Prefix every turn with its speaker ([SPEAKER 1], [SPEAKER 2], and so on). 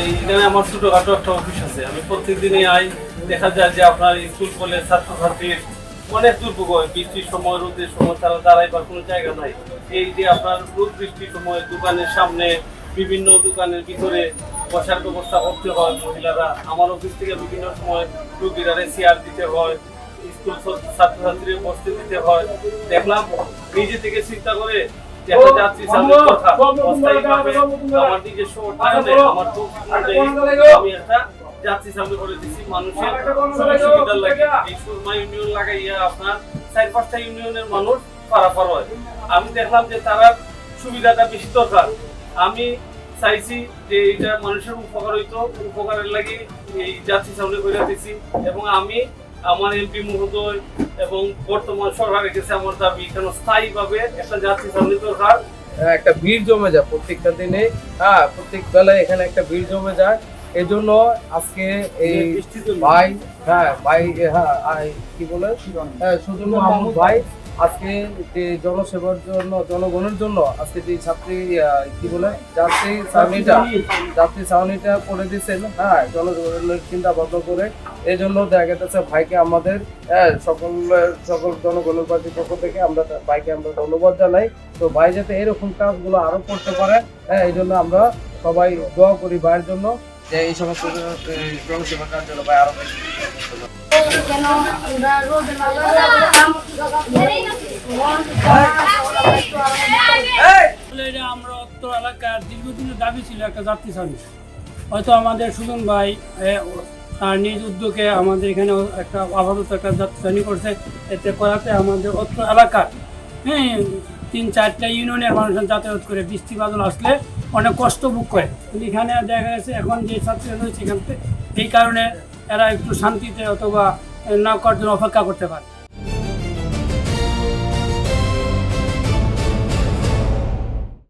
[SPEAKER 1] এইখানে আমার ছোটখাটো একটা অফিস আছে। আমি প্রত্যেকদিনই আই, দেখা যায় যে আপনার স্কুল কলেজ ছাত্রছাত্রীর অনেক দুর্ভোগ হয়। বৃষ্টির সময়, রোদের সময় তারা দাঁড়াইবার কোনো জায়গা নাই। এই যে আপনার রোদ বৃষ্টির সময় দোকানের সামনে, বিভিন্ন দোকানের ভিতরে বসার ব্যবস্থা করতে হয় মহিলারা। আমার অফিস থেকে বিভিন্ন সময় রোগীরা চেয়ার দিতে হয়, স্কুল ছাত্রছাত্রীদের বসতে দিতে হয়। দেখলাম নিজে থেকে চিন্তা করে একটা যাত্রী চালকের কথা অস্থায়ীভাবে আমার নিজস্ব অর্থায়নে আমার তো আমি একটা যাত্রী চালু করে দিচ্ছি মানুষের সুবিধার লাগে। এই সুরমা ইউনিয়ন লাগাইয়া আপনার 4-5টা ইউনিয়নের মানুষ পারাপার হয়। আমি দেখলাম যে তারা সুবিধাটা বেশি দরকার। আমি চাইছি যে এটা মানুষের উপকার হইতো, উপকারের লাগে এই যাত্রী চালু করে দিচ্ছি। এবং আমি আমার এমপি মহোদয় এবং বর্তমান সরকারের কাছে আমার দাবি, কেন স্থায়ীভাবে একটা যাত্রী চালু দরকার।
[SPEAKER 2] একটা ভিড় জমে যায় প্রত্যেকটা দিনে, প্রত্যেক বেলায় এখানে একটা ভিড় জমে যায়। এই জন্য আজকে এই ভাই কি বলে সুজন মাহমুদ ভাই আজকে যে জনসেবার জন্য, জনগণের জন্য আজকে যে ছাত্রী কি বলে যাত্রী ছাউনিটা করে দিচ্ছেন, জনগণের চিন্তা ভাবনা করে। এই জন্য দেখা যাচ্ছে ভাইকে আমাদের সকল জনগণের পার্টির পক্ষ থেকে আমরা ভাইকে আমরা ধন্যবাদ জানাই। তো ভাই যাতে এরকম কাজগুলো আরো করতে পারে, এই জন্য আমরা সবাই দোয়া করি ভাইয়ের জন্য, যে এই সমস্ত জনসেবা কাজ জন্য ভাই আরো বেশি।
[SPEAKER 3] আমরা উত্তর এলাকার দীর্ঘদিনের দাবি ছিল একটা যাত্রী সার্ভিস। হয়তো আমাদের সুজন ভাই তার নিজ উদ্যোগে আমাদের এখানে একটা আপাতত একটা যাত্রী সার্ভিস করছে। এতে করাতে আমাদের উত্তর এলাকার 3-4টা ইউনিয়নের মানুষজন যাতায়াত করে বৃষ্টি বাদল আসলে অনেক কষ্ট ভোগ করে। কিন্তু এখানে দেখা গেছে এখন যে ছাত্রীরা রয়েছে এখান থেকে, এই কারণে এরা একটু শান্তিতে অথবা না করার জন্য অপেক্ষা করতে পারে।